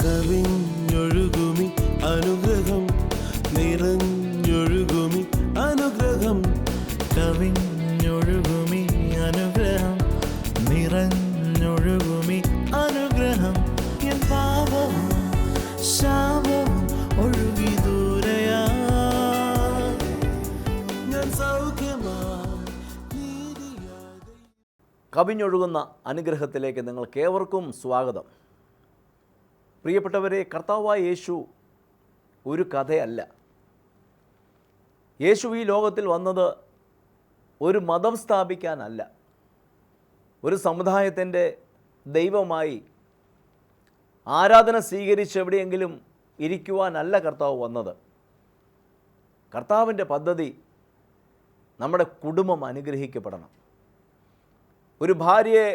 കവിഞ്ഞൊഴുകുമി അനുഗ്രഹം നിറഞ്ഞൊഴുകുമി അനുഗ്രഹം കവിഞ്ഞൊഴുകുമി അനുഗ്രഹം നിറഞ്ഞൊഴുകുമി അനുഗ്രഹം എൻ പാപവും ശാപവും ഒഴുകി ദൂരയാ ഞാൻ സൗഖ്യമായി. കവിഞ്ഞൊഴുകുന്ന അനുഗ്രഹത്തിലേക്ക് നിങ്ങൾക്കേവർക്കും സ്വാഗതം. പ്രിയപ്പെട്ടവരെ, കർത്താവായ യേശു ഒരു കഥയല്ല. യേശു ഈ ലോകത്തിൽ വന്നത് ഒരു മതം സ്ഥാപിക്കാനല്ല, ഒരു സമുദായത്തിൻ്റെ ദൈവമായി ആരാധന സ്വീകരിച്ച് എവിടെയെങ്കിലും ഇരിക്കുവാനല്ല കർത്താവ് വന്നത്. കർത്താവിൻ്റെ പദ്ധതി നമ്മുടെ കുടുംബം അനുഗ്രഹിക്കപ്പെടണം. ഒരു ഭാര്യയെ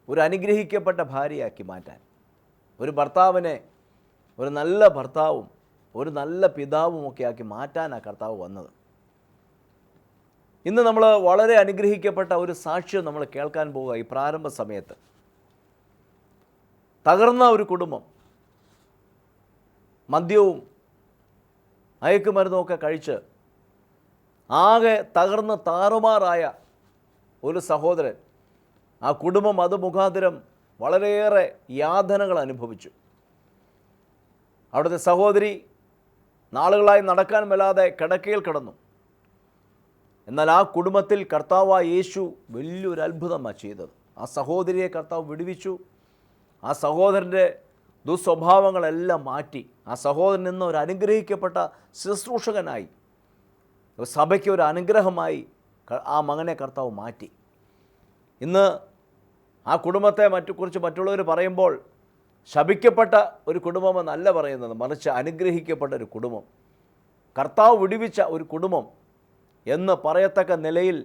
ഒരു അനുഗ്രഹിക്കപ്പെട്ട ഭാര്യയാക്കി മാറ്റാൻ, ഒരു ഭർത്താവിനെ ഒരു നല്ല ഭർത്താവും ഒരു നല്ല പിതാവും ഒക്കെ ആക്കി മാറ്റാനാണ് കർത്താവ് വന്നത്. ഇന്ന് നമ്മൾ വളരെ അനുഗ്രഹിക്കപ്പെട്ട ഒരു സാക്ഷ്യം നമ്മൾ കേൾക്കാൻ പോവുക. ഈ പ്രാരംഭ സമയത്ത് തകർന്ന ഒരു കുടുംബം, മദ്യവും മയക്കുമരുന്നുമൊക്കെ കഴിച്ച് ആകെ തകർന്ന് താറുമാറായ ഒരു സഹോദരൻ, ആ കുടുംബം അത് മുഖാന്തരം വളരെയേറെ യാതനകൾ അനുഭവിച്ചു. അവിടുത്തെ സഹോദരി നാളുകളായി നടക്കാൻ മേലാതെ കിടക്കയിൽ കിടന്നു. എന്നാൽ ആ കുടുംബത്തിൽ കർത്താവായ യേശു വലിയൊരു അത്ഭുതമാണ് ചെയ്തത്. ആ സഹോദരിയെ കർത്താവ് വിടുവിച്ചു. ആ സഹോദരൻ്റെ ദുസ്വഭാവങ്ങളെല്ലാം മാറ്റി ആ സഹോദരൻ നിന്ന് ഒരു അനുഗ്രഹിക്കപ്പെട്ട ശുശ്രൂഷകനായി, സഭയ്ക്ക് ഒരു അനുഗ്രഹമായി ആ മകനെ കർത്താവ് മാറ്റി. ഇന്ന് ആ കുടുംബത്തെ കുറിച്ച് മറ്റുള്ളവർ പറയുമ്പോൾ ശപിക്കപ്പെട്ട ഒരു കുടുംബമെന്നല്ല പറയുന്നത്, മറിച്ച് അനുഗ്രഹിക്കപ്പെട്ട ഒരു കുടുംബം, കർത്താവ് വിടുവിച്ച ഒരു കുടുംബം എന്ന് പറയത്തക്ക നിലയിൽ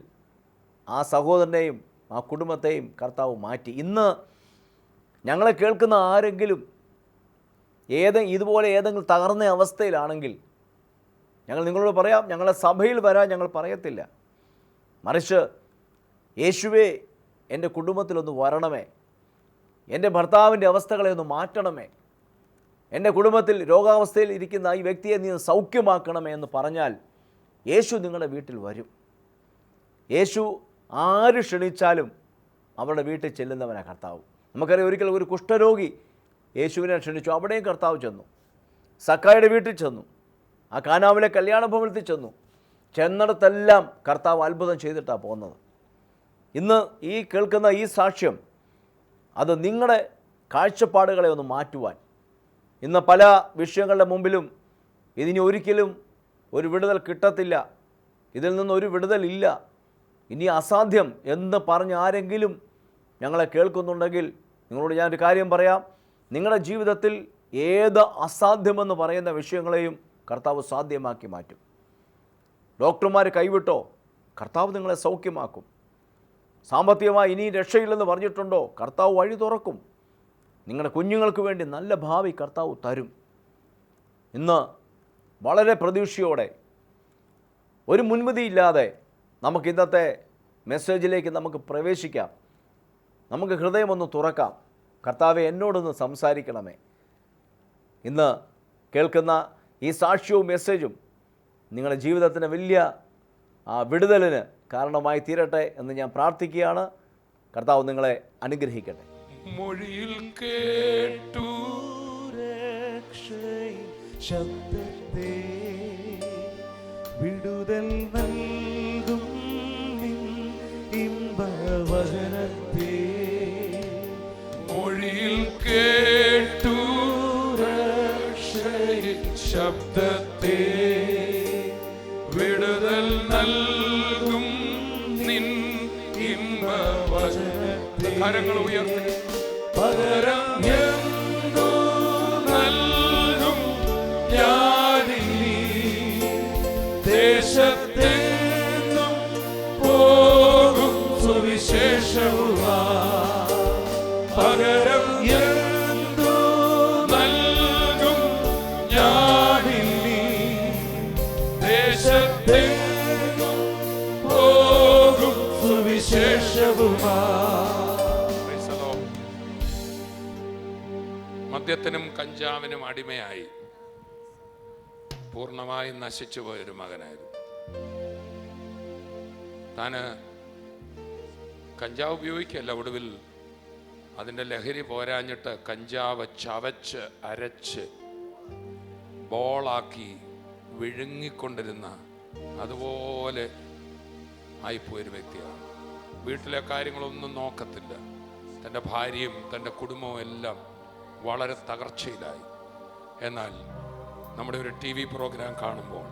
ആ സഹോദരനെയും ആ കുടുംബത്തെയും കർത്താവ് മാറ്റി. ഇന്ന് ഞങ്ങളെ കേൾക്കുന്ന ആരെങ്കിലും ഇതുപോലെ ഏതെങ്കിലും തകർന്ന അവസ്ഥയിലാണെങ്കിൽ ഞങ്ങൾ നിങ്ങളോട് പറയാം, ഞങ്ങളെ സഭയിൽ വരാൻ ഞങ്ങൾ പറയത്തില്ല, മറിച്ച് യേശുവേ എൻ്റെ കുടുംബത്തിലൊന്ന് വരണമേ, എൻ്റെ ഭർത്താവിൻ്റെ അവസ്ഥകളെ ഒന്ന് മാറ്റണമേ, എൻ്റെ കുടുംബത്തിൽ രോഗാവസ്ഥയിൽ ഇരിക്കുന്ന ഈ വ്യക്തിയെ നീ സൗഖ്യമാക്കണമേ എന്ന് പറഞ്ഞാൽ യേശു നിങ്ങളുടെ വീട്ടിൽ വരും. യേശു ആര് ക്ഷണിച്ചാലും അവരുടെ വീട്ടിൽ ചെല്ലുന്നവനാണ് കർത്താവ്. നമുക്കറിയാം, ഒരിക്കൽ ഒരു കുഷ്ഠരോഗി യേശുവിനെ ക്ഷണിച്ചു, അവിടെയും കർത്താവ് ചെന്നു. സക്കായുടെ വീട്ടിൽ ചെന്നു, ആ കാനാവിലെ കല്യാണ ഭവനത്തിൽ ചെന്നു. ചെന്നിടത്തെല്ലാം കർത്താവ് അത്ഭുതം ചെയ്തിട്ടാണ് പോകുന്നത്. ഇന്ന് ഈ കേൾക്കുന്ന ഈ സാക്ഷ്യം അത് നിങ്ങളുടെ കാഴ്ചപ്പാടുകളെ ഒന്ന് മാറ്റുവാൻ, ഇന്ന് പല വിഷയങ്ങളുടെ മുമ്പിലും ഇതിനി ഒരിക്കലും ഒരു വിടുതൽ കിട്ടത്തില്ല, ഇതിൽ നിന്നൊരു വിടുതലില്ല, ഇനി അസാധ്യം എന്ന് പറഞ്ഞ് ആരെങ്കിലും ഞങ്ങളെ കേൾക്കുന്നുണ്ടെങ്കിൽ നിങ്ങളോട് ഞാനൊരു കാര്യം പറയാം. നിങ്ങളുടെ ജീവിതത്തിൽ ഏത് അസാധ്യമെന്ന് പറയുന്ന വിഷയങ്ങളെയും കർത്താവ് സാധ്യമാക്കി മാറ്റും. ഡോക്ടർമാർ കൈവിട്ടോ, കർത്താവ് നിങ്ങളെ സൗഖ്യമാക്കും. സാമ്പത്തികമായി ഇനി രക്ഷയില്ലെന്ന് പറഞ്ഞിട്ടുണ്ടോ, കർത്താവ് വഴി തുറക്കും. നിങ്ങളുടെ കുഞ്ഞുങ്ങൾക്ക് വേണ്ടി നല്ല ഭാവി കർത്താവ് തരും. ഇന്ന് വളരെ പ്രതീക്ഷയോടെ, ഒരു മുൻവിധിയില്ലാതെ നമുക്ക് ഇന്നത്തെ മെസ്സേജിലേക്ക് നമുക്ക് പ്രവേശിക്കാം. നമുക്ക് ഹൃദയമൊന്ന് തുറക്കാം. കർത്താവെ, എന്നോടൊന്ന് സംസാരിക്കണമേ. ഇന്ന് കേൾക്കുന്ന ഈ സാക്ഷ്യവും മെസ്സേജും നിങ്ങളുടെ ജീവിതത്തിന് വലിയ വിടുതലിന് കാരണമായി തീരട്ടെ എന്ന് ഞാൻ പ്രാർത്ഥിക്കുകയാണ്. കർത്താവ് നിങ്ങളെ അനുഗ്രഹിക്കട്ടെ. മൊഴിയിൽ കേട്ടു ശബ്ദത്തെ വിടുതൽ നൽകും ഇമ്പവചനത്തെ, മൊഴിയിൽ കേട്ടു ശബ്ദത്തെ വിടുതൽ നൽകും നിൻ ഇമ്പവചനത്തെ. കരങ്ങൾ ഉയർത്തി പകരം എന്തോ നൽകും ഞാനിനി ദേശത്തെങ്ങും പോകും സുവിശേഷവുമായി. പകരം എന്തോ നൽകും Praise the Lord. മദ്യത്തിനും കഞ്ചാവിനും അടിമയായി പൂർണ്ണമായും നശിച്ചു പോയൊരു മകനായിരുന്നു. താന് കഞ്ചാവ് ഉപയോഗിക്കല്ല, ഒടുവിൽ അതിൻ്റെ ലഹരി പോരാഞ്ഞിട്ട് കഞ്ചാവ് ചവച്ച് അരച്ച് ബോളാക്കി വിഴുങ്ങിക്കൊണ്ടിരുന്ന അതുപോലെ ആയിപ്പോയൊരു വ്യക്തിയാണ്. വീട്ടിലെ കാര്യങ്ങളൊന്നും നോക്കത്തില്ല. തൻ്റെ ഭാര്യയും തൻ്റെ കുടുംബവും എല്ലാം വളരെ തകർച്ചയിലായി. എന്നാൽ നമ്മുടെ ഒരു TV പ്രോഗ്രാം കാണുമ്പോൾ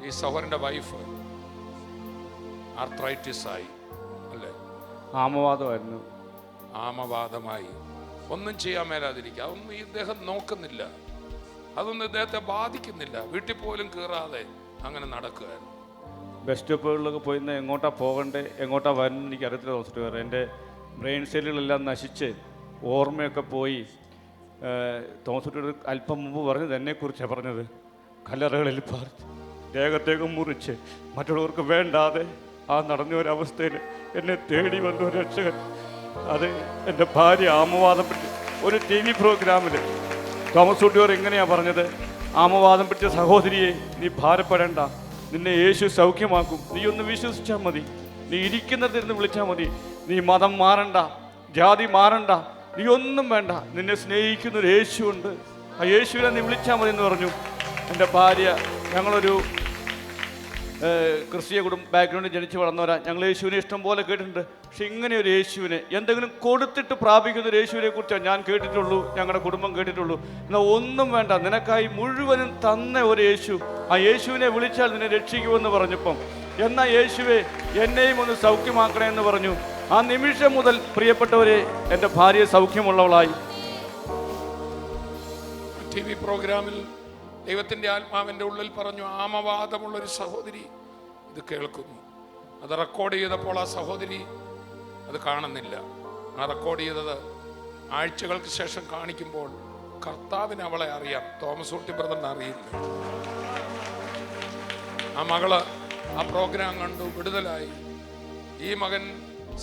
ഈ സഹോദരൻ്റെ വൈഫ് ആർത്രൈറ്റിസായി, അല്ലേ, ആമവാദമായിരുന്നു. ആമവാദമായി. ഒന്നും ചെയ്യാൻ മേലാതിരിക്കുക. അതൊന്നും ഇദ്ദേഹം നോക്കുന്നില്ല, അതൊന്നും ഇദ്ദേഹത്തെ ബാധിക്കുന്നില്ല. വീട്ടിൽ പോലും കയറാതെ അങ്ങനെ നടക്കുകയായിരുന്നു. ബസ് സ്റ്റോപ്പുകളിലൊക്കെ പോയി എങ്ങോട്ടാ പോകണ്ടേ, എങ്ങോട്ടാ വരുന്നത് എനിക്ക് അറിയത്തില്ല. തോന്നിട്ട് വരാം. എൻ്റെ ബ്രെയിൻ സെല്ലുകളെല്ലാം നശിച്ച് ഓർമ്മയൊക്കെ പോയി. തോമസുട്ടിയോട് അല്പം മുമ്പ് പറഞ്ഞത് എന്നെക്കുറിച്ചാണ് പറഞ്ഞത്. കല്ലറകളിൽ പാർത്ത് ദേഹത്തേക്ക് മുറിച്ച് മറ്റുള്ളവർക്ക് വേണ്ടാതെ ആ നടന്ന ഒരവസ്ഥയിൽ എന്നെ തേടി വന്ന ഒരു രക്ഷകൻ. അത് എൻ്റെ ഭാര്യ ആമവാദം പിടിച്ച് ഒരു TV പ്രോഗ്രാമിൽ തോമസുട്ടിയോർ എങ്ങനെയാണ് പറഞ്ഞത്, ആമവാദം പിടിച്ച സഹോദരിയെ നീ ഭാരപ്പെടേണ്ട, നിന്നെ യേശു സൗഖ്യമാക്കും, നീ ഒന്ന് വിശ്വസിച്ചാൽ മതി, നീ ഇരിക്കുന്നതിരുന്ന് വിളിച്ചാൽ മതി, നീ മതം മാറണ്ട, ജാതി മാറണ്ട, നീ ഒന്നും വേണ്ട, നിന്നെ സ്നേഹിക്കുന്നൊരു യേശുവുണ്ട്, ആ യേശുവിനെ നീ വിളിച്ചാൽ മതി എന്ന് പറഞ്ഞു. എൻ്റെ ഭാര്യ, ഞങ്ങളൊരു ക്രിസ്തീയ ബാക്ക്ഗ്രൗണ്ടിൽ ജനിച്ച് വളർന്നവരാ. ഞങ്ങൾ യേശുവിനെ ഇഷ്ടം പോലെ കേട്ടിട്ടുണ്ട്. പക്ഷെ ഇങ്ങനെ ഒരു യേശുവിനെ, എന്തെങ്കിലും കൊടുത്തിട്ട് പ്രാപിക്കുന്ന ഒരു യേശുവിനെ കുറിച്ചാണ് ഞാൻ കേട്ടിട്ടുള്ളൂ, ഞങ്ങളുടെ കുടുംബം കേട്ടിട്ടുള്ളൂ. എന്നാൽ ഒന്നും വേണ്ട, നിനക്കായി മുഴുവനും തന്ന ഒരു യേശു, ആ യേശുവിനെ വിളിച്ചാൽ നിന്നെ രക്ഷിക്കുമെന്ന് പറഞ്ഞപ്പം, എന്നാൽ യേശുവെ എന്നെയും ഒന്ന് സൗഖ്യമാക്കണേ എന്ന് പറഞ്ഞു. ആ നിമിഷം മുതൽ പ്രിയപ്പെട്ടവരെ എൻ്റെ ഭാര്യ സൗഖ്യമുള്ളവളായി. TV പ്രോഗ്രാമിൽ ദൈവത്തിൻ്റെ ആത്മാവിൻ്റെ ഉള്ളിൽ പറഞ്ഞു, ആമവാദമുള്ളൊരു സഹോദരി ഇത് കേൾക്കുന്നു. അത് റെക്കോർഡ് ചെയ്തപ്പോൾ ആ സഹോദരി അത് കാണുന്നില്ല. ആ റെക്കോർഡ് ചെയ്തത് ആഴ്ചകൾക്ക് ശേഷം കാണിക്കുമ്പോൾ കർത്താവിന് അവളെ അറിയാം, തോമസ് ഊട്ടി ബ്രദറിനെ അറിയില്ല. ആ മകള് ആ പ്രോഗ്രാം കണ്ടു, വിടുതലായി. ഈ മകൻ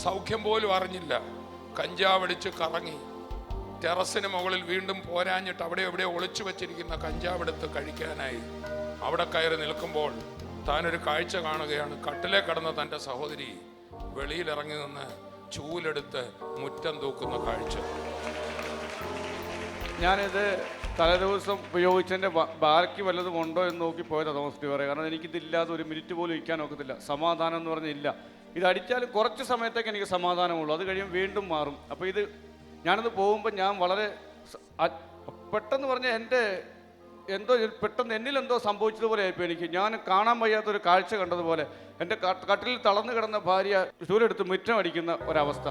സൗഖ്യം പോലും അറിഞ്ഞില്ല. കഞ്ചാവടിച്ച് കറങ്ങി ടെറസിന് മുകളിൽ വീണ്ടും പോരാഞ്ഞിട്ട് അവിടെ എവിടെയോ ഒളിച്ചു വെച്ചിരിക്കുന്ന കഞ്ചാവെടുത്ത് കഴിക്കാനായി അവിടെ കയറി നിൽക്കുമ്പോൾ താനൊരു കാഴ്ച കാണുകയാണ്. കട്ടിലേ കിടന്ന തൻ്റെ സഹോദരി വെളിയിലിറങ്ങി നിന്ന് ചൂലെടുത്ത് മുറ്റം തൂക്കുന്ന കാഴ്ച. ഞാനിത് തലേദിവസം ഉപയോഗിച്ചതിൻ്റെ ബാക്കി വല്ലതും ഉണ്ടോ എന്ന് നോക്കി പോയതാണ് തോമസ് പറയാം. കാരണം എനിക്കിതില്ലാതെ ഒരു മിനിറ്റ് പോലും ഇരിക്കാൻ ഒക്കത്തില്ല. സമാധാനം എന്ന് പറഞ്ഞില്ല. ഇതടിച്ചാൽ കുറച്ച് സമയത്തേക്ക് എനിക്ക് സമാധാനമുള്ളൂ, അത് കഴിയും വീണ്ടും മാറും. അപ്പോൾ ഇത് ഞാനത് പോകുമ്പോൾ ഞാൻ വളരെ പെട്ടെന്ന് പറഞ്ഞാൽ എൻ്റെ എന്തോ പെട്ടെന്ന് എന്നിലെന്തോ സംഭവിച്ചതുപോലെ ആയിപ്പോൾ എനിക്ക്. ഞാൻ കാണാൻ വയ്യാത്തൊരു കാഴ്ച കണ്ടതുപോലെ എൻ്റെ കട്ടിലിൽ തളർന്നു കിടന്ന ഭാര്യ ചൂലെടുത്ത് മുറ്റം അടിക്കുന്ന ഒരവസ്ഥ.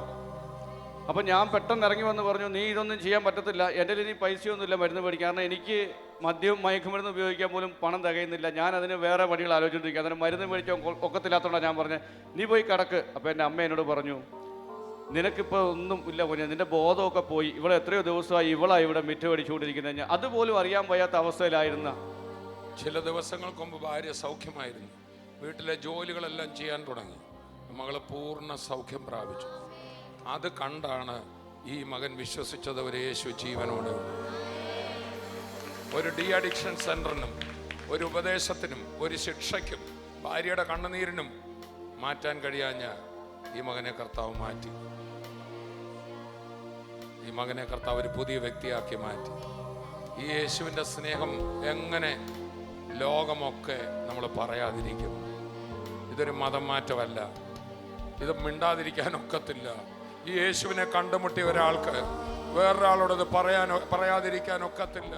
അപ്പം ഞാൻ പെട്ടെന്ന് ഇറങ്ങി വന്ന് പറഞ്ഞു, നീ ഇതൊന്നും ചെയ്യാൻ പറ്റത്തില്ല, എൻ്റെ ഇനി പൈസയൊന്നുമില്ല മരുന്ന് മേടിക്കാൻ, കാരണം എനിക്ക് മദ്യവും മയക്കുമരുന്ന് ഉപയോഗിക്കാൻ പോലും പണം തികയുന്നില്ല, ഞാൻ അതിന് വേറെ വഴികൾ ആലോചിച്ചുകൊണ്ടിരിക്കുക, അതിന് മരുന്ന് മേടിക്കാൻ ഒക്കത്തില്ലാത്തതുകൊണ്ടാണ് ഞാൻ പറഞ്ഞത്, നീ പോയി കിടക്ക്. അപ്പോൾ എൻ്റെ അമ്മ എന്നോട് പറഞ്ഞു, നിനക്കിപ്പോൾ ഒന്നും ഇല്ല കുഞ്ഞ്, നിൻ്റെ ബോധമൊക്കെ പോയി, ഇവിടെ എത്രയോ ദിവസമായി ഇവളാണ് ഇവിടെ മിറ്റം അടിച്ചുകൊണ്ടിരിക്കുന്നത്. ഞാൻ അതുപോലും അറിയാൻ വയ്യാത്ത അവസ്ഥയിലായിരുന്ന. ചില ദിവസങ്ങൾക്ക് മുമ്പ് ഭാര്യ സൗഖ്യമായിരുന്നു, വീട്ടിലെ ജോലികളെല്ലാം ചെയ്യാൻ തുടങ്ങി, മകള് പൂർണ്ണ സൗഖ്യം പ്രാപിച്ചു. അത് കണ്ടാണ് ഈ മകൻ വിശ്വസിച്ചത് ഒരു യേശു ജീവനോടെ. ഒരു ഡി അഡിക്ഷൻ സെന്ററിനും ഒരു ഉപദേശത്തിനും ഒരു ശിക്ഷയ്ക്കും ഭാര്യയുടെ കണ്ണുനീരിനും മാറ്റാൻ കഴിയാഞ്ഞ ഈ മകനെ കർത്താവ് മാറ്റി. ഈ മകനെ കർത്താവ് ഒരു പുതിയ വ്യക്തിയാക്കി മാറ്റി. ഈ യേശുവിൻ്റെ സ്നേഹം എങ്ങനെ ലോകമൊക്കെ നമ്മൾ പറയാതിരിക്കും? ഇതൊരു മതം മാറ്റമല്ല, ഇത് മിണ്ടാതിരിക്കാനൊക്കത്തില്ല. ഈ യേശുവിനെ കണ്ടുമുട്ടിയ ഒരാൾക്ക് വേറൊരാളോടത് പറയാതിരിക്കാനൊക്കത്തില്ല.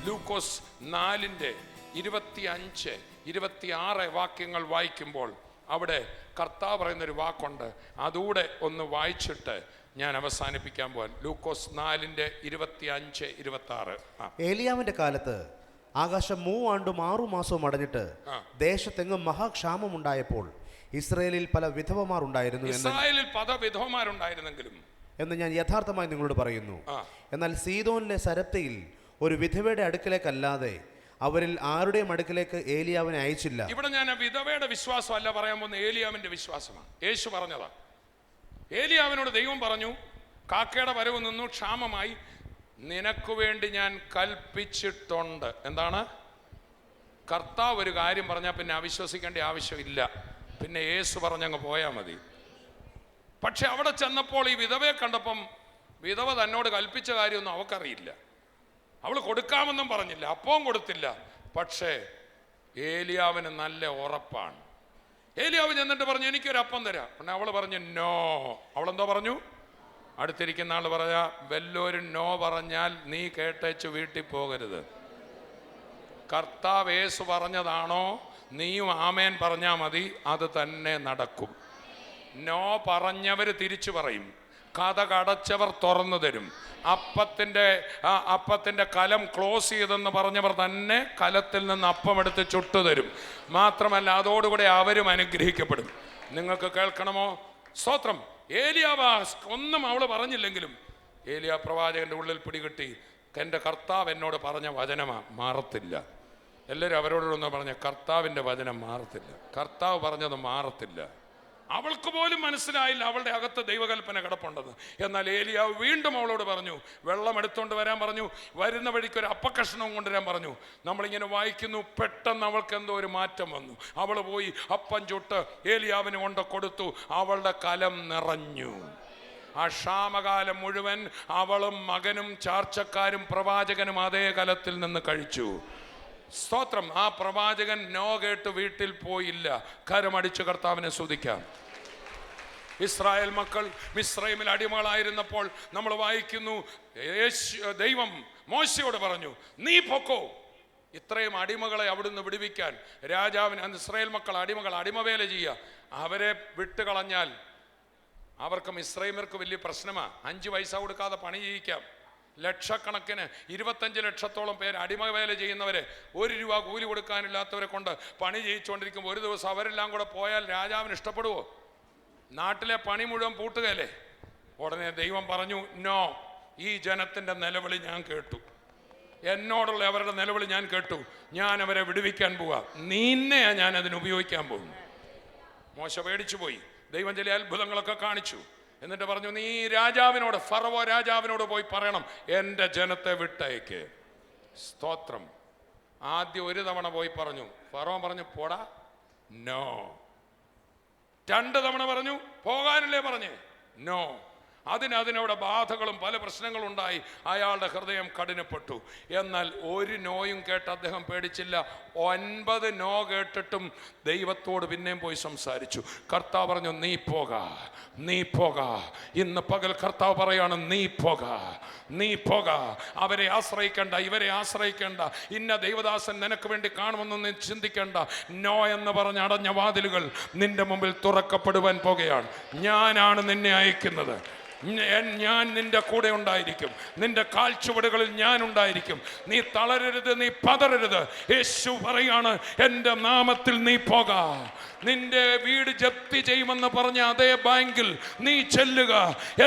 ലൂക്കോസ് 4:25-26 വാക്യങ്ങൾ വായിക്കുമ്പോൾ അവിടെ കർത്താവ് പറയുന്നൊരു വാക്കുണ്ട്. അതുകൂടെ ഒന്ന് വായിച്ചിട്ട് ഞാൻ അവസാനിപ്പിക്കാൻ പോകാൻ. ലൂക്കോസ് 4:25-26. ഏലിയാവിന്റെ കാലത്ത് ആകാശം 3 ആണ്ടും 6 മാസവും അടഞ്ഞിട്ട് ദേശത്തെങ്ങും മഹാക്ഷാമം ഉണ്ടായപ്പോൾ ഇസ്രായേലിൽ പല വിധവമാർ ഉണ്ടായിരുന്നു. ഇസ്രായേലിൽ പല വിധവമാരുണ്ടായിരുന്നെങ്കിലും എന്ന് ഞാൻ യഥാർത്ഥമായി നിങ്ങളോട് പറയുന്നു. എന്നാൽ സീദോനിലെ സരപ്തയിൽ ഒരു വിധവയുടെ അടുക്കലേക്കല്ലാതെ അവരിൽ ആരുടെയും അടുക്കലേക്ക് ഏലിയാവിനെ അയച്ചില്ല. ഇവിടെ ഞാൻ വിധവയുടെ വിശ്വാസം അല്ല പറയാൻ പോകുന്ന, ഏലിയാവിന്റെ വിശ്വാസമാണ്. യേശു പറഞ്ഞതാ. ഏലിയാവിനോട് ദൈവം പറഞ്ഞു, കാക്കയുടെ വരവ് നിന്നു, ക്ഷാമമായി, നിനക്ക് വേണ്ടി ഞാൻ കൽപ്പിച്ചിട്ടുണ്ട്. എന്താണ്? കർത്താവ് ഒരു കാര്യം പറഞ്ഞാൽ പിന്നെ അവിശ്വസിക്കേണ്ട ആവശ്യമില്ല, പിന്നെ യേശു പറഞ്ഞങ്ങ് പോയാൽ മതി. പക്ഷെ അവിടെ ചെന്നപ്പോൾ ഈ വിധവയെ കണ്ടപ്പം വിധവ തന്നോട് കൽപ്പിച്ച കാര്യമൊന്നും അവൾക്കറിയില്ല. അവൾ കൊടുക്കാമെന്നും പറഞ്ഞില്ല, അപ്പവും കൊടുത്തില്ല. പക്ഷേ ഏലിയാവിന് നല്ല ഉറപ്പാണ്. ഏലിയാവ് ചെന്നിട്ട് പറഞ്ഞു, എനിക്കൊരു അപ്പം തരാം. പിന്നെ അവൾ പറഞ്ഞു നോ. അവളെന്തോ പറഞ്ഞു? അടുത്തിരിക്കുന്ന ആൾ പറയാ, വല്ലോരും നോ പറഞ്ഞാൽ നീ കേട്ടേച്ച് വീട്ടിൽ പോകരുത്. കർത്താവ് യേശു പറഞ്ഞതാണോ നീയും ആമേൻ പറഞ്ഞാൽ മതി, അത് തന്നെ നടക്കും. നോ പറഞ്ഞവർ തിരിച്ചു പറയും, കഥ കടച്ചവർ തുറന്നു തരും. അപ്പത്തിൻ്റെ കലം ക്ലോസ് ചെയ്തെന്ന് പറഞ്ഞവർ തന്നെ കലത്തിൽ നിന്ന് അപ്പമെടുത്ത് ചുട്ടു തരും. മാത്രമല്ല അതോടുകൂടെ അവരും അനുഗ്രഹിക്കപ്പെടും. നിങ്ങൾക്ക് കേൾക്കണമോ? സ്തോത്രം. ഏലിയാവ് ഒന്നും അവൾ പറഞ്ഞില്ലെങ്കിലും ഏലിയാ പ്രവാചകന്റെ ഉള്ളിൽ പിടികിട്ടി, എൻ്റെ കർത്താവ് എന്നോട് പറഞ്ഞ വചനമാ, മാറത്തില്ല. എല്ലാവരും അവരോടൊന്ന് പറഞ്ഞ, കർത്താവിൻ്റെ വചനം മാറത്തില്ല, കർത്താവ് പറഞ്ഞത് മാറത്തില്ല. അവൾക്ക് പോലും മനസ്സിലായില്ല അവളുടെ അകത്ത് ദൈവകൽപ്പന കിടപ്പുണ്ടെന്ന്. എന്നാൽ ഏലിയാവ് വീണ്ടും അവളോട് പറഞ്ഞു, വെള്ളം എടുത്തുകൊണ്ട് വരാൻ പറഞ്ഞു, വരുന്ന വഴിക്ക് ഒരു അപ്പക്കഷ്ണവും കൊണ്ടുവരാൻ പറഞ്ഞു. നമ്മളിങ്ങനെ വായിക്കുന്നു, പെട്ടെന്ന് അവൾക്ക് എന്തോ ഒരു മാറ്റം വന്നു. അവൾ പോയി അപ്പം ചുട്ട് ഏലിയാവിന് കൊണ്ട് കൊടുത്തു. അവളുടെ കലം നിറഞ്ഞു. ആ ക്ഷാമകാലം മുഴുവൻ അവളും മകനും ചാർച്ചക്കാരും പ്രവാചകനും അതേ കലത്തിൽ നിന്ന് കഴിച്ചു. സ്തോത്രം. ആ പ്രവാചകൻ നോ കേട്ട് വീട്ടിൽ പോയില്ല. കരമടിച്ച് കർത്താവിനെ സ്തുതിക്കാം. ഇസ്രായേൽ മക്കൾ മിസ്രൈമിൽ അടിമകളായിരുന്നപ്പോൾ നമ്മൾ വായിക്കുന്നു, ദൈവം മോശയോട് പറഞ്ഞു, നീ പൊക്കോ. ഇത്രയും അടിമകളെ അവിടുന്ന് വിടുവിക്കാൻ രാജാവിന്, ഇസ്രായേൽ മക്കൾ അടിമവേല ചെയ്യുക, അവരെ വിട്ടുകളഞ്ഞാൽ അവർക്ക് മിസ്രൈമർക്ക് വലിയ പ്രശ്നമാണ്. 5 പൈസ കൊടുക്കാതെ പണി ചെയ്യിക്കാം. ലക്ഷക്കണക്കിന് 25 ലക്ഷത്തോളം പേര് അടിമവേല ചെയ്യുന്നവരെ, 1 രൂപ കൂലി കൊടുക്കാനില്ലാത്തവരെ കൊണ്ട് പണി ചെയ്യിച്ചുകൊണ്ടിരിക്കുമ്പോൾ ഒരു ദിവസം അവരെല്ലാം കൂടെ പോയാൽ രാജാവിന് ഇഷ്ടപ്പെടുവോ? നാട്ടിലെ പണി മുഴുവൻ പൂട്ടുകയല്ലേ. ഉടനെ ദൈവം പറഞ്ഞു, നോ, ഈ ജനത്തിൻ്റെ നിലവിളി ഞാൻ കേട്ടു, എന്നോടുള്ള അവരുടെ നിലവിളി ഞാൻ കേട്ടു, ഞാൻ അവരെ വിടുവിക്കാൻ പോവാ, നിന്നെയാ ഞാൻ അതിന് ഉപയോഗിക്കാൻ പോകുന്നു. മോശ പേടിച്ചു പോയി. ദൈവം ചില അത്ഭുതങ്ങളൊക്കെ കാണിച്ചു. എന്നിട്ട് പറഞ്ഞു, നീ രാജാവിനോട്, ഫറവോ രാജാവിനോട് പോയി പറയണം, എൻ്റെ ജനത്തെ വിട്ടയക്ക്. സ്തോത്രം. ആദ്യം 1 തവണ പോയി പറഞ്ഞു. ഫറവോ പറഞ്ഞു, പോടാ. നോ. 2 തവണ പറഞ്ഞു, പോകാനല്ലേ പറഞ്ഞേ? നോ. അതിനവിടെ ബാധകളും പല പ്രശ്നങ്ങളും ഉണ്ടായി. അയാളുടെ ഹൃദയം കഠിനപ്പെട്ടു. എന്നാൽ 1 നോയും കേട്ട് അദ്ദേഹം പേടിച്ചില്ല. 9 നോ കേട്ടിട്ടും ദൈവത്തോട് പിന്നെയും പോയി സംസാരിച്ചു. കർത്താവ് പറഞ്ഞു, നീ പോക. ഇന്ന് പകൽ കർത്താവ് പറയാണ്, നീ പോക. അവരെ ആശ്രയിക്കണ്ട, ഇവരെ ആശ്രയിക്കണ്ട, ഇന്ന ദൈവദാസൻ നിനക്ക് വേണ്ടി കാണുമെന്ന് ചിന്തിക്കണ്ട. നോ എന്ന് പറഞ്ഞ് അടഞ്ഞ വാതിലുകൾ നിന്റെ മുമ്പിൽ തുറക്കപ്പെടുവാൻ പോകുകയാണ്. ഞാനാണ് നിന്നെ അയക്കുന്നത്. ഞാൻ നിന്റെ കൂടെ ഉണ്ടായിരിക്കും. നിന്റെ കാൽച്ചുവടുകളിൽ ഞാൻ ഉണ്ടായിരിക്കും. നീ തളരരുത്, നീ പതറരുത്. യേശു പറയാണ്, എൻ്റെ നാമത്തിൽ നീ പോക. നിന്റെ വീട് ജപ്തി ചെയ്യുമെന്ന് പറഞ്ഞ അതേ ബാങ്കിൽ നീ ചെല്ലുക,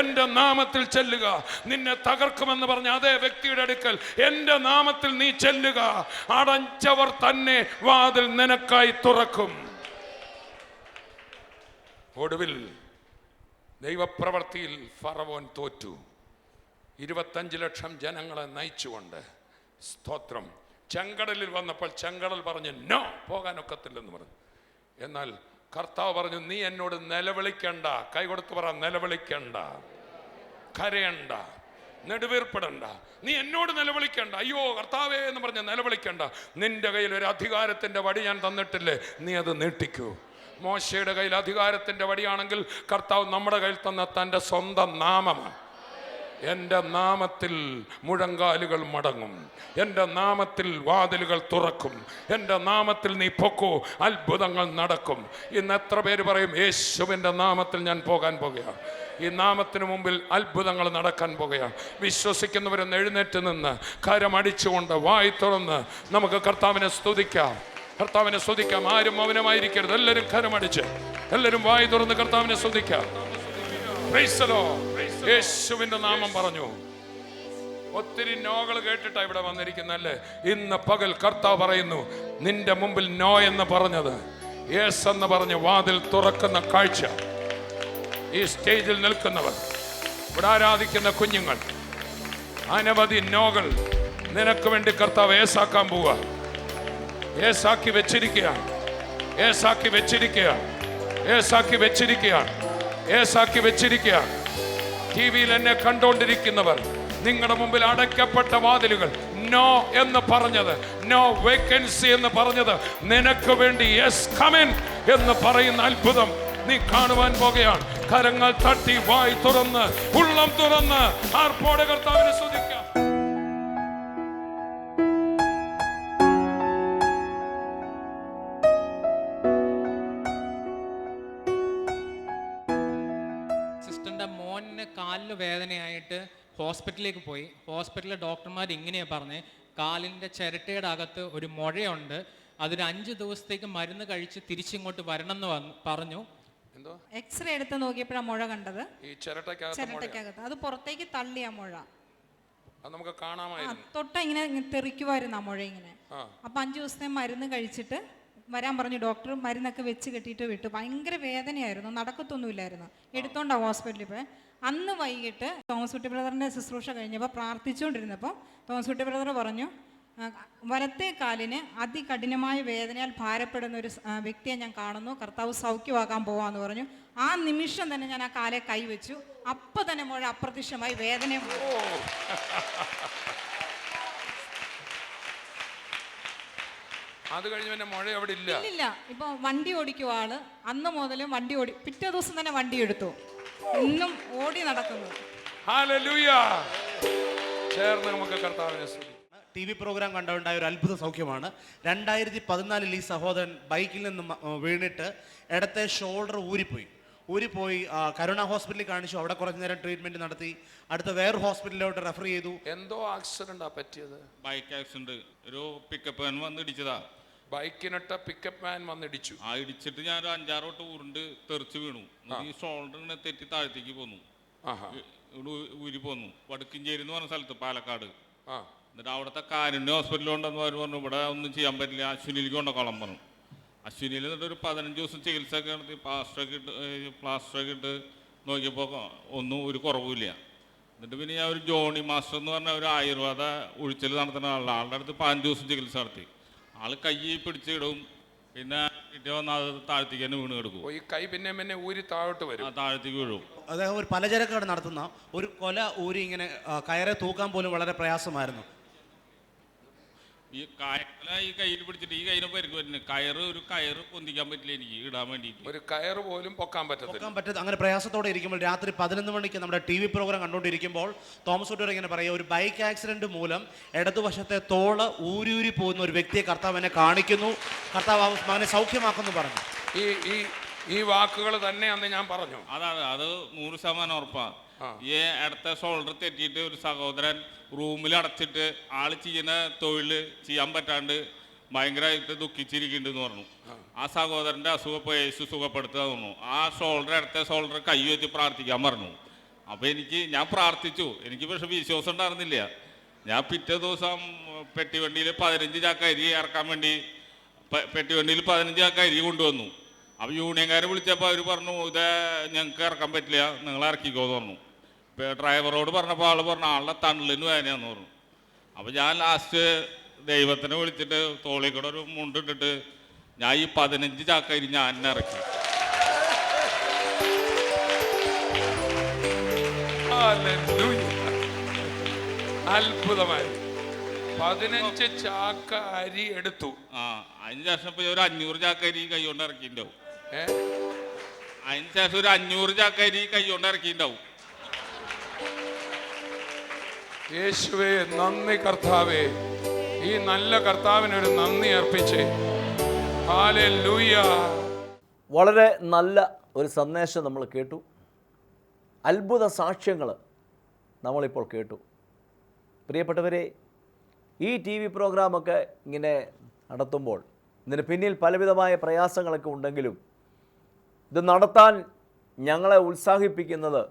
എൻ്റെ നാമത്തിൽ ചെല്ലുക. നിന്നെ തകർക്കുമെന്ന് പറഞ്ഞ അതേ വ്യക്തിയുടെ അടുക്കൽ എൻ്റെ നാമത്തിൽ നീ ചെല്ലുക. അടച്ചവർ തന്നെ വാതിൽ നിനക്കായി തുറക്കും. ഒടുവിൽ ദൈവപ്രവൃത്തിയിൽ ഫറവോൻ തോറ്റു. 25 ലക്ഷം ജനങ്ങളെ നയിച്ചുകൊണ്ട്. സ്തോത്രം. ചെങ്കടലിൽ വന്നപ്പോൾ ചെങ്കടൽ പറഞ്ഞു, നോ, പോകാനൊക്കത്തില്ലെന്ന് പറഞ്ഞു. എന്നാൽ കർത്താവ് പറഞ്ഞു, നീ എന്നോട് നിലവിളിക്കണ്ട. കൈ കൊടുത്ത് പറ, നിലവിളിക്കണ്ട, കരയണ്ട, നെടുവീർപ്പെടണ്ട. നീ എന്നോട് നിലവിളിക്കണ്ട. അയ്യോ കർത്താവേ എന്ന് പറഞ്ഞ് നിലവിളിക്കണ്ട. നിന്റെ കയ്യിൽ ഒരു അധികാരത്തിൻ്റെ വടി ഞാൻ തന്നിട്ടില്ലേ, നീ അത് നീട്ടിക്കൂ. മോശയുടെ കയ്യിൽ അധികാരത്തിൻ്റെ വടിയാണെങ്കിൽ കർത്താവ് നമ്മുടെ കയ്യിൽ തന്ന തൻ്റെ സ്വന്തം നാമമാണ്. എൻ്റെ നാമത്തിൽ മുഴങ്കാലുകൾ മടങ്ങും, എൻ്റെ നാമത്തിൽ വാതിലുകൾ തുറക്കും, എൻ്റെ നാമത്തിൽ നീ പൊക്കോ, അത്ഭുതങ്ങൾ നടക്കും. ഇന്ന് എത്ര പേര് പറയും, യേശുവിൻ്റെ നാമത്തിൽ ഞാൻ പോകാൻ പോകുകയാണ്, ഈ നാമത്തിന് മുമ്പിൽ അത്ഭുതങ്ങൾ നടക്കാൻ പോകുകയാണ്. വിശ്വസിക്കുന്നവരൊന്ന് എഴുന്നേറ്റ് നിന്ന് കരമടിച്ചുകൊണ്ട് വായി തുറന്ന് നമുക്ക് കർത്താവിനെ സ്തുതിക്കാം. കർത്താവിനെ സ്തുതിക്കാം. ആരും മൗനമായിരിക്കരുത്. എല്ലാവരും കരമടിച്ച്, എല്ലാവരും വായി തുറന്ന് കർത്താവിനെ സ്തുതിക്കാം. Praise the Lord. യേശുവിന്റെ നാമം പറഞ്ഞു. ഒത്തിരി നോകൾ കേട്ടിട്ടാ ഇവിടെ വന്നിരിക്കുന്നല്ലേ. ഇന്ന് പകൽ കർത്താവ് പറയുന്നു, നിന്റെ മുമ്പിൽ നോ എന്ന് പറഞ്ഞത് യേസ് എന്ന് പറഞ്ഞ് വാതിൽ തുറക്കുന്ന കാഴ്ച. ഈ സ്റ്റേജിൽ നിൽക്കുന്നവർ, ഇവിടെ ആരാധിക്കുന്ന കുഞ്ഞുങ്ങൾ, അനവധി നോകൾ നിനക്ക് വേണ്ടി കർത്താവ് ഏസാക്കാൻ പോവുക. ഏസാക്കി വെച്ചിരിക്കുക, ഏസാക്കി വെച്ചിരിക്കുക, ഏസാക്കി വെച്ചിരിക്കുക, ഏസാക്കി വെച്ചിരിക്കുക. ടി വിയിൽ എന്നെ കണ്ടുകൊണ്ടിരിക്കുന്നവർ, നിങ്ങളുടെ മുമ്പിൽ അടയ്ക്കപ്പെട്ട വാതിലുകൾ നോ എന്ന് പറഞ്ഞത്, നോ വേക്കൻസി എന്ന് പറഞ്ഞത്, നിനക്ക് വേണ്ടി യെസ് കമിൻ എന്ന് പറയുന്ന അത്ഭുതം നീ കാണുവാൻ പോകുകയാണ്. കരങ്ങൾ തട്ടി വായി തുറന്ന് ഉള്ളം തുറന്ന് ആർപ്പോടെ കർത്താവിനെ സ്തുതിക്കാം. സിസ്റ്ററിൻ്റെ മോനിന് കാലിന് വേദനയായിട്ട് ഹോസ്പിറ്റലിലേക്ക് പോയി. ഹോസ്പിറ്റലിലെ ഡോക്ടർമാർ ഇങ്ങനെയാണ് പറഞ്ഞത്, കാലിൻ്റെ ചിരട്ടയുടെ അകത്ത് ഒരു മുഴയുണ്ട്, അതൊരു 5 ദിവസത്തേക്ക് മരുന്ന് കഴിച്ച് തിരിച്ചിങ്ങോട്ട് വരണം എന്ന് പറഞ്ഞു. എന്തോ എക്സ്റേ എടുത്ത് നോക്കിയപ്പോഴാണ് മുഴ കണ്ടത്. ഈ ചിരട്ടയ്ക്കകത്ത് ചിരട്ടയ്ക്കകത്ത് അത് പുറത്തേക്ക് തള്ളിയ മുഴ. അത് നമുക്ക് കാണാമായിരുന്നു. തൊട്ട ഇങ്ങനെ തെറിക്കുമായിരുന്നു ആ മുഴ ഇങ്ങനെ. അപ്പൊ 5 ദിവസത്തെ മരുന്ന് കഴിച്ചിട്ട് വരാൻ പറഞ്ഞു ഡോക്ടർ. മരുന്നൊക്കെ വെച്ച് കെട്ടിയിട്ട് വിട്ടു. ഭയങ്കര വേദനയായിരുന്നു, നടക്കത്തൊന്നുമില്ലായിരുന്നു. എടുത്തോണ്ടാ ഹോസ്പിറ്റലിൽ പോയി. അന്ന് വൈകിട്ട് തോമസ് കുട്ടി ബ്രദറിൻ്റെ ശുശ്രൂഷ കഴിഞ്ഞപ്പോൾ പ്രാർത്ഥിച്ചുകൊണ്ടിരുന്നപ്പോൾ തോമസ് കുട്ടി ബ്രദർ പറഞ്ഞു, വലത്തെ കാലിന് അതികഠിനമായ വേദനയാൽ ഭാരപ്പെടുന്ന ഒരു വ്യക്തിയെ ഞാൻ കാണുന്നു, കർത്താവ് സൗഖ്യമാക്കാൻ പോവാന്ന് പറഞ്ഞു. ആ നിമിഷം തന്നെ ഞാൻ ആ കാലെ കൈവച്ചു. അപ്പം തന്നെ മുഴ അപ്രത്യക്ഷമായി വേദനയും. അത് കഴിഞ്ഞ് പിന്നെ മുഴ അവിടെ ഇല്ല. ഇല്ല. ഇപ്പൊ വണ്ടി ഓടിക്കും ആള്. അന്ന് മുതലും വണ്ടി ഓടി, പിറ്റേ ദിവസം തന്നെ വണ്ടി എടുത്തു. ഇന്നും ഓടി നടക്കുന്നു. ഹല്ലേലൂയ. ചേർന്ന് നമുക്ക് കർത്താവിനെ സ്തുതിക്കാം. ടി വി പ്രോഗ്രാം കണ്ടുണ്ടായ ഒരു അത്ഭുത സൗഖ്യമാണ്. 2014 ഈ സഹോദരൻ ബൈക്കിൽ നിന്ന് വീണിട്ട് ഇടത്തെ ഷോൾഡർ ഊരിപ്പോയി. കരുണ ഹോസ്പിറ്റലിൽ കാണിച്ചു. അവിടെ കുറച്ച് നേരം ട്രീറ്റ്മെന്റ് നടത്തി. അടുത്ത വേറെ ഹോസ്പിറ്റലിലോട്ട് റെഫർ ചെയ്തു. എന്തോ ആക്സിഡന്റാ പറ്റിയത്? Bike accident. ഒരു പിക്കപ്പ് വാൻ വന്ന് ഇടിച്ചതാ. ബൈക്കിനിട്ട പിക്കപ്പ് വാൻ വന്നിടിച്ചു. ആ ഇടിച്ചിട്ട് ഞാൻ ഒരു 5-6 വട്ടം ഉരുണ്ട് തെറിച്ച് വീണു. ഈ ഷോൾഡറിനെ തെറ്റി താഴത്തേക്ക് പോന്നു, ഊരി പോന്നു. വടക്കിഞ്ചേരി എന്ന് പറഞ്ഞ സ്ഥലത്ത്, പാലക്കാട്. എന്നിട്ട് അവിടുത്തെ കാരുണ്യ ഹോസ്പിറ്റലുണ്ടെന്ന് അവർ പറഞ്ഞു, ഇവിടെ ഒന്നും ചെയ്യാൻ പറ്റില്ല, അശ്വിനിയിലേക്ക് കൊണ്ടുപോകണം പറഞ്ഞു. അശ്വിനിയിൽ എന്നിട്ട് ഒരു 15 ദിവസം ചികിത്സ ഒക്കെ നടത്തി പ്ലാസ്റ്ററൊക്കെ ഇട്ട് നോക്കിയപ്പോൾ ഒന്നും ഒരു കുറവുമില്ല. എന്നിട്ട് പിന്നെ ഞാൻ ഒരു ജോണി മാസ്റ്റർ എന്ന് പറഞ്ഞ ഒരു ആയുർവേദ ഒഴിച്ചൽ നടത്തുന്ന ആളുടെ അടുത്ത് 15 ദിവസം ചികിത്സ നടത്തി. ആള് കൈ പിടിച്ചിടും, പിന്നെ പിറ്റേ വന്നാൽ അത് താഴത്തേക്ക് തന്നെ വീണ് കിടക്കും. ഈ കൈ പിന്നെ ഊരി താഴോട്ട് വരും, താഴത്തേക്ക് വീഴും. അദ്ദേഹം ഒരു പലചരക്ക് കട നടത്തുന്ന ഒരു കൊല ഊരി ഇങ്ങനെ കയറെ തൂക്കാൻ പോലും വളരെ പ്രയാസമായിരുന്നു. ഈ കയ്യിൽ പിടിച്ചിട്ട് ഈ കയ്യിനെ പരിക്ക് പറ്റുന്നു. ഒരു കയറ് പൊന്തിക്കാൻ പറ്റില്ല എനിക്ക് ഇടാൻ വേണ്ടിയിട്ട്. ഒരു കയറ് പോലും പൊക്കാൻ പറ്റത്തില്ല. അങ്ങനെ പ്രയാസത്തോടെ ഇരിക്കുമ്പോൾ രാത്രി 11 മണിക്ക് നമ്മുടെ ടി വി പ്രോഗ്രാം കണ്ടുകൊണ്ടിരിക്കുമ്പോൾ തോമസ് കുട്ടിയോട് ഇങ്ങനെ പറയുക, ഒരു ബൈക്ക് ആക്സിഡന്റ് മൂലം ഇടതുവശത്തെ തോള് ഊരി പോകുന്ന ഒരു വ്യക്തിയെ കർത്താവ് എന്നെ കാണിക്കുന്നു, കർത്താവ് മകനെ സൗഖ്യമാക്കുന്നു പറഞ്ഞു. ഈ വാക്കുകൾ തന്നെ അന്ന് ഞാൻ പറഞ്ഞു. അതാണ്, അത് 100% ഉറപ്പാണ്. ഈ അടുത്ത ഷോൾഡർ തെറ്റിയിട്ട് ഒരു സഹോദരൻ റൂമിൽ അടച്ചിട്ട് ആള് ചെയ്യുന്ന തൊഴിൽ ചെയ്യാൻ പറ്റാണ്ട് ഭയങ്കരമായിട്ട് ദുഃഖിച്ചിരിക്കുന്നുണ്ടെന്ന് പറഞ്ഞു. ആ സഹോദരൻ്റെ അസുഖം ഇപ്പോൾ യേശു സുഖപ്പെടുത്തുക തോന്നുന്നു. ആ അടുത്ത ഷോൾഡർ കൈ വെച്ച് പ്രാർത്ഥിക്കാൻ പറഞ്ഞു. അപ്പോൾ ഞാൻ പ്രാർത്ഥിച്ചു. എനിക്ക് പക്ഷെ വിശ്വാസം ഉണ്ടായിരുന്നില്ല. ഞാൻ പിറ്റേ ദിവസം പെട്ടിവണ്ടിയിൽ 15 ചാക്ക അരി ഇറക്കാൻ വേണ്ടി പെട്ടിവണ്ടിയിൽ 15 ചാക്ക അരി കൊണ്ടുവന്നു. അപ്പോൾ യൂണിയൻകാരെ വിളിച്ചപ്പോൾ അവർ പറഞ്ഞു, ഇത് ഞങ്ങൾക്ക് ഇറക്കാൻ പറ്റില്ല, നിങ്ങൾ ഇറക്കിക്കോ എന്ന് പറഞ്ഞു. ഡ്രൈവറോട് പറഞ്ഞപ്പോൾ ആൾ പറഞ്ഞു, ആളുടെ തണലിന് വേദനയാന്ന് പറഞ്ഞു. അപ്പോൾ ഞാൻ ലാസ്റ്റ് ദൈവത്തിനെ വിളിച്ചിട്ട് തോളിക്കൂടെ ഒരു മുണ്ടിട്ടിട്ട് ഞാൻ ഈ 15 ചാക്ക അരി ഞാൻ ഇറക്കി. അത്ഭുതമായി 15 ചാക്ക അരി എടുത്തു. അതിന് ശേഷം ഇപ്പൊ ഒരു 500 ചാക്ക അരി കൈ കൊണ്ട് ഇറക്കിണ്ടാവും. അതിന് ശേഷം ഒരു 500 ചാക്ക അരി കൈ കൊണ്ട് ഇറക്കിണ്ടാവും. യേശുവേ നന്ദി കർത്താവേ. ഈ നല്ല കർത്താവിനൊരു നന്ദി അർപ്പിച്ചേ. ഹല്ലേലൂയ. വളരെ നല്ല ഒരു സന്ദേശം നമ്മൾ കേട്ടു. അത്ഭുത സാക്ഷ്യങ്ങൾ നമ്മളിപ്പോൾ കേട്ടു. പ്രിയപ്പെട്ടവരെ, ഈ ടി വി പ്രോഗ്രാമൊക്കെ ഇങ്ങനെ നടത്തുമ്പോൾ ഇതിന് പിന്നിൽ പലവിധമായ പ്രയാസങ്ങളൊക്കെ ഉണ്ടെങ്കിലും ഇത് നടത്താൻ ഞങ്ങളെ ഉത്സാഹിപ്പിക്കുന്നത്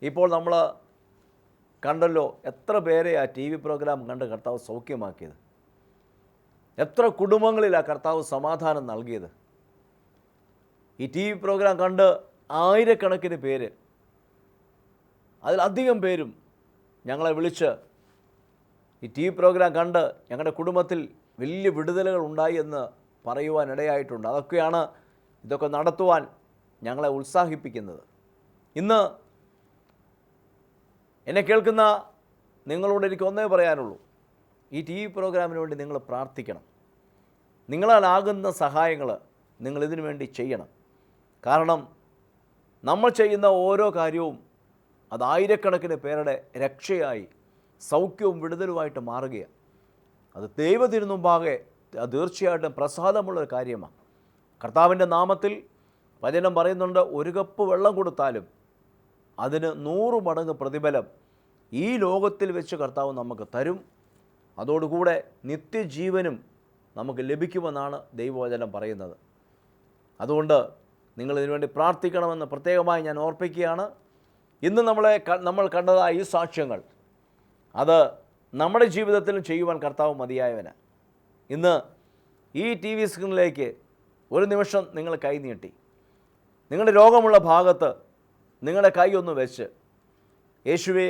ഇപ്പോൾ നമ്മൾ കണ്ടല്ലോ എത്ര പേരെ ആ ടി വി പ്രോഗ്രാം കണ്ട് കർത്താവ് സൗഖ്യമാക്കിയത്, എത്ര കുടുംബങ്ങളിലാണ് കർത്താവ് സമാധാനം നൽകിയത്. ഈ ടി വി പ്രോഗ്രാം കണ്ട് ആയിരക്കണക്കിന് പേര്, അതിലധികം പേരും ഞങ്ങളെ വിളിച്ച് ഈ ടി വി പ്രോഗ്രാം കണ്ട് ഞങ്ങളുടെ കുടുംബത്തിൽ വലിയ വിടുതലുകൾ ഉണ്ടായി എന്ന് പറയുവാൻ ഇടയായിട്ടുണ്ട്. അതൊക്കെയാണ് ഇതൊക്കെ നടത്തുവാൻ ഞങ്ങളെ ഉത്സാഹിപ്പിക്കുന്നത്. ഇന്ന് എന്നെ കേൾക്കുന്ന നിങ്ങളോട് എനിക്ക് ഒന്നേ പറയാനുള്ളൂ, ഈ ടി വി പ്രോഗ്രാമിന് വേണ്ടി നിങ്ങൾ പ്രാർത്ഥിക്കണം. നിങ്ങളാലാകുന്ന സഹായങ്ങൾ നിങ്ങളിതിനു വേണ്ടി ചെയ്യണം. കാരണം നമ്മൾ ചെയ്യുന്ന ഓരോ കാര്യവും അത് ആയിരക്കണക്കിന് പേരുടെ രക്ഷയായി സൗഖ്യവും വിടുതലുമായിട്ട് മാറുകയാണ്. അത് ദൈവത്തിനുമുമ്പാകെ തീർച്ചയായിട്ടും പ്രസാദമുള്ളൊരു കാര്യമാണ്. കർത്താവിൻ്റെ നാമത്തിൽ വചനം പറയുന്നുണ്ട്, ഒരു കപ്പ് വെള്ളം കൊടുത്താലും അതിന് 100 മടങ്ങ് പ്രതിഫലം ഈ ലോകത്തിൽ വെച്ച് കർത്താവ് നമുക്ക് തരും. അതോടുകൂടെ നിത്യജീവനും നമുക്ക് ലഭിക്കുമെന്നാണ് ദൈവവചനം പറയുന്നത്. അതുകൊണ്ട് നിങ്ങൾ ഇതിനുവേണ്ടി പ്രാർത്ഥിക്കണമെന്ന് പ്രത്യേകമായി ഞാൻ ഓർപ്പിക്കുകയാണ്. ഇന്ന് നമ്മൾ കണ്ടതായ ഈ സാക്ഷ്യങ്ങൾ അത് നമ്മുടെ ജീവിതത്തിലും ചെയ്യുവാൻ കർത്താവ് മതിയായവനാണ്. ഇന്ന് ഈ ടി വി സ്ക്രീനിലേക്ക് ഒരു നിമിഷം നിങ്ങൾ കൈ നീട്ടി നിങ്ങളുടെ രോഗമുള്ള ഭാഗത്ത് നിങ്ങളുടെ കൈ ഒന്ന് വെച്ച്, യേശുവേ,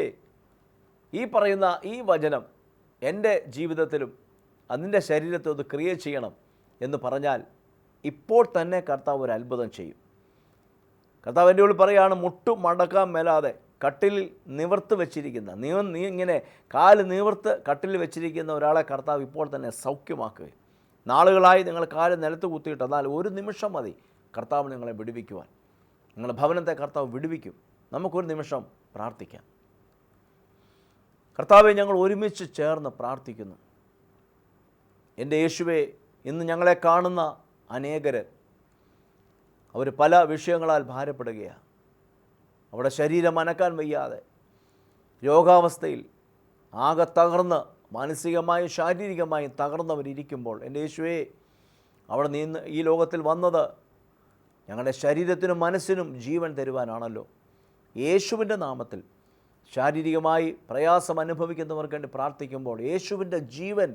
ഈ പറയുന്ന ഈ വചനം എൻ്റെ ജീവിതത്തിലും അതിൻ്റെ ശരീരത്തെ ഒന്ന് ക്രിയ ചെയ്യണം എന്ന് പറഞ്ഞാൽ ഇപ്പോൾ തന്നെ കർത്താവ് ഒരു അത്ഭുതം ചെയ്യും. കർത്താവ് എൻ്റെ ഉള്ളിൽ പറയുകയാണ്, മുട്ടു മടക്കാൻ മേലാതെ കട്ടിലിൽ നിവർത്ത് വെച്ചിരിക്കുന്ന നീ ഇങ്ങനെ കാല് നിവർത്ത് കട്ടിലിൽ വെച്ചിരിക്കുന്ന ഒരാളെ കർത്താവ് ഇപ്പോൾ തന്നെ സൗഖ്യമാക്കുകയും, നാളുകളായി നിങ്ങൾ കാല് നിലത്ത് കുത്തിയിട്ട് എന്നാൽ ഒരു നിമിഷം മതി കർത്താവ് നിങ്ങളെ വിടുവിക്കുവാൻ. നിങ്ങളുടെ ഭവനത്തെ കർത്താവ് വിടുവിക്കും. നമുക്കൊരു നിമിഷം പ്രാർത്ഥിക്കാം. കർത്താവെ, ഞങ്ങൾ ഒരുമിച്ച് ചേർന്ന് പ്രാർത്ഥിക്കുന്നു. എൻ്റെ യേശുവേ, ഇന്ന് ഞങ്ങളെ കാണുന്ന അനേകർ അവർ പല വിഷയങ്ങളാൽ ഭാരപ്പെടുകയാണ്. അവിടെ ശരീരം അനക്കാൻ വയ്യാതെ രോഗാവസ്ഥയിൽ ആകെ തകർന്ന് മാനസികമായും ശാരീരികമായും തകർന്നവരിയ്ക്കുമ്പോൾ, എൻ്റെ യേശുവേ, അവിടെ നിന്ന് ഈ ലോകത്തിൽ വന്നത് ഞങ്ങളുടെ ശരീരത്തിനും മനസ്സിനും ജീവൻ തരുവാനാണല്ലോ. യേശുവിൻ്റെ നാമത്തിൽ ശാരീരികമായി പ്രയാസം അനുഭവിക്കുന്നവർക്ക് വേണ്ടി പ്രാർത്ഥിക്കുമ്പോൾ യേശുവിൻ്റെ ജീവൻ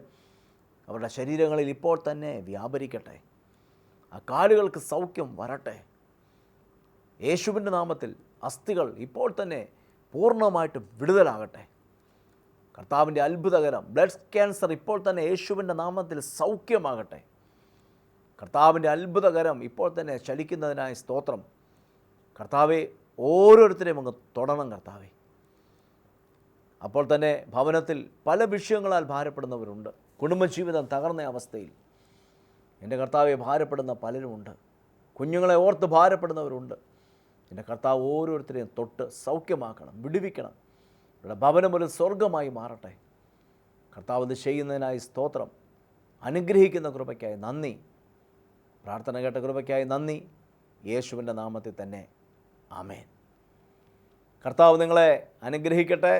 അവരുടെ ശരീരങ്ങളിൽ ഇപ്പോൾ തന്നെ വ്യാപരിക്കട്ടെ. ആ കാലുകൾക്ക് സൗഖ്യം വരട്ടെ. യേശുവിൻ്റെ നാമത്തിൽ അസ്ഥികൾ ഇപ്പോൾ തന്നെ പൂർണ്ണമായിട്ട് വിടുതലാകട്ടെ. കർത്താവിൻ്റെ അത്ഭുതകരം ബ്ലഡ് ക്യാൻസർ ഇപ്പോൾ തന്നെ യേശുവിൻ്റെ നാമത്തിൽ സൗഖ്യമാകട്ടെ. കർത്താവിൻ്റെ അത്ഭുതകരം ഇപ്പോൾ തന്നെ ചലിക്കുന്നതിനായി സ്തോത്രം. കർത്താവെ, ഓരോരുത്തരെയും അങ്ങ് തൊടണം കർത്താവെ. അപ്പോൾ തന്നെ ഭവനത്തിൽ പല വിഷയങ്ങളാൽ ഭാരപ്പെടുന്നവരുണ്ട്. കുടുംബജീവിതം തകർന്ന അവസ്ഥയിൽ എൻ്റെ കർത്താവെ ഭാരപ്പെടുന്ന പലരുമുണ്ട്. കുഞ്ഞുങ്ങളെ ഓർത്ത് ഭാരപ്പെടുന്നവരുണ്ട്. എൻ്റെ കർത്താവ് ഓരോരുത്തരെയും തൊട്ട് സൗഖ്യമാക്കണം, വിടുവിക്കണം. ഇവിടെ ഭവനം ഒരു സ്വർഗമായി മാറട്ടെ. കർത്താവ് ഇത് ചെയ്യുന്നതിനായി സ്തോത്രം. അനുഗ്രഹിക്കുന്ന കൃപയ്ക്കായി നന്ദി. പ്രാർത്ഥന കേട്ട കൃപയ്ക്കായി നന്ദി. യേശുവിൻ്റെ നാമത്തിൽ തന്നെ ആമേൻ. കർത്താവ് നിങ്ങളെ അനുഗ്രഹിക്കട്ടെ.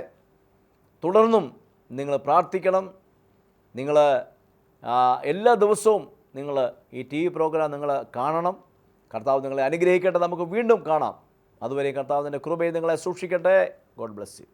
തുടർന്നും നിങ്ങൾ പ്രാർത്ഥിക്കണം. നിങ്ങൾ എല്ലാ ദിവസവും നിങ്ങൾ ഈ ടി വി പ്രോഗ്രാം നിങ്ങൾ കാണണം. കർത്താവ് നിങ്ങളെ അനുഗ്രഹിക്കട്ടെ. നമുക്ക് വീണ്ടും കാണാം. അതുവരെ കർത്താവിൻ്റെ കൃപയെ നിങ്ങളെ സൂക്ഷിക്കട്ടെ. God bless you.